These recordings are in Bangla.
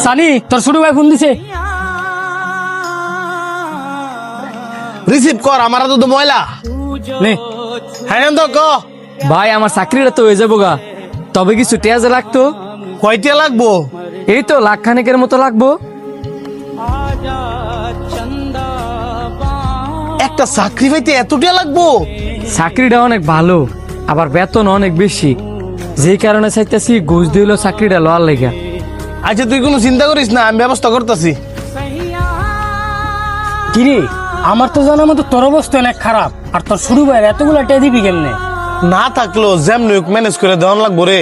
সানি তোর ছোট ভাই ফোন দিছে, রিসিভ কর। আমার তো ময়লা নে। হ্যাঁ তো ক ভাই আমার চাকরিটা তো হয়ে যাবো গা, তবে কিছু টেজ লাগতো। কয়টা লাগবো? এই তো লাখ খানেকের মতো লাগবো। একটা চাকরি পাইতে এতটা লাগবো? চাকরিটা অনেক ভালো, আবার বেতন অনেক বেশি, যেই কারণে চাইতেছি ঘুষ দিল চাকরিটা লওয়ার লেগা। আচ্ছা তুই কোনো চিন্তা করিস না, আমি ব্যবস্থা করতেছি। কিরে আমার তো জানা মতো তোর অবস্থা অনেক খারাপ, আর তোর শুরু ভাই এতগুলো টেয়া দিবি কেমনে? না থাকলেও যেমন ম্যানেজ করে দেওয়ান লাগবো রে,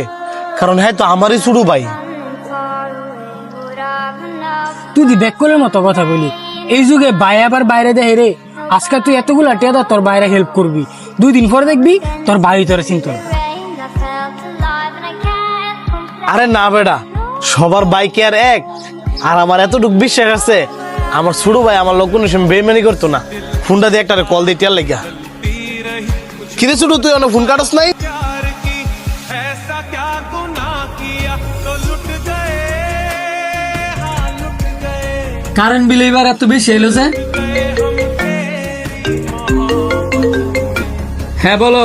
কারণ হ্যাঁ তো আমারই ছোট ভাই। তুই দি বেকুলের মতো কথা বলি, এই যুগে ভাই আবার বাইরে দেয় রে। আজকে তুই এতগুলা টেয়া দাও তোর বাইরে হেল্প করবি, 2 দিন পরে দেখবি তোর ভাই তোর চিন্তা। আরে না বেটা, সবার বাইকে আর এক, আর আমার এতটুকু বিশ্বাস আছে আমার ছোট ভাই আমার লোক কোনো সময় বেইমানি করতো না। ফোনটা দিয়ে একটা কল দিয়ে টিয়ার লেগা। কিরে ছোট তুই অনেক ফোন কাটস নাই? কারেন্ট বিল এবার এত বেশি এলো যে? হ্যাঁ বলো।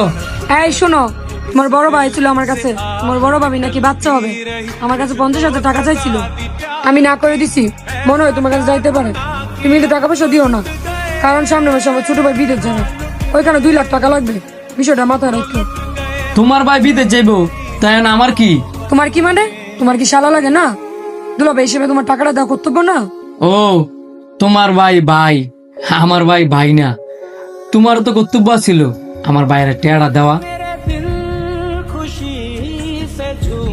এই শোনো, তোমার বড় ভাই ছিল আমার কাছে, তোমার বড় ভাবি নাকি বাচ্চা হবে, আমার কাছে 50,000 টাকা চাইছিল, আমি না করে দিছি। মনে হয় তোমার কাছে যাইতে পারে, তুমি কিন্তু টাকা পয়সা দিও না, কারণ সামনে মাসে আমার ছোট ভাই বিদেশ যাবে, ওইখানে 2 লাখ টাকা লাগবে, বিষয়টা মাথায় রাখো। তোমার ভাই বিদেশ যাইবো, তাই না? আমার কি? তোমার কি মানে? তোমার কি শালা লাগে না? দুলাভাই হিসেবে তোমার টাকাটা দেওয়া কর্তব্য না? ও তোমার ভাই ভাই, আমার ভাই ভাই না। তোমারও তো কর্তব্য ছিল আমার বাইরে টেয়ারা দেওয়া।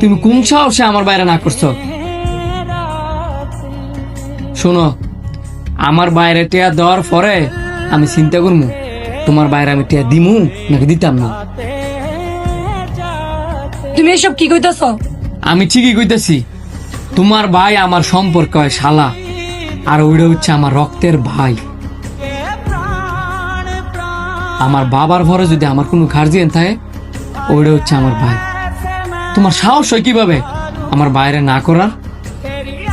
তুমি কোন সাহসে আমার বাইরে না করছো? শোনো, আমার বাইরে টেয়া দেওয়ার পরে আমি চিন্তা করবো তোমার বাইরে আমি টেয়া দিমু নাকি দিতাম না। তুমি এসব কি কইতাছ? আমি ঠিকই কইতেছি, তোমার ভাই আমার সম্পর্ক হয় শালা, আর ওইটা হচ্ছে আমার রক্তের ভাই। আমার বাবার ঘরে যদি আমার কোনো গার্জিয়ান থাকে, ওইটা হচ্ছে আমার ভাই। তোমার সাহস হয় কিভাবে আমার বাইরে না করার?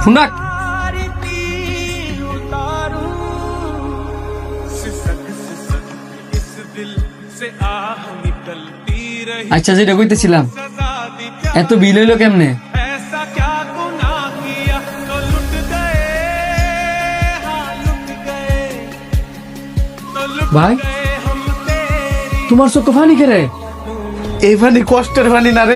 শুনাক, আচ্ছা যেটা কইতেছিলাম, এত বিল হইলো কেমনে? ভাই তোমার চোখ পানি কেরে? এই পানি কষ্টের পানি না রে।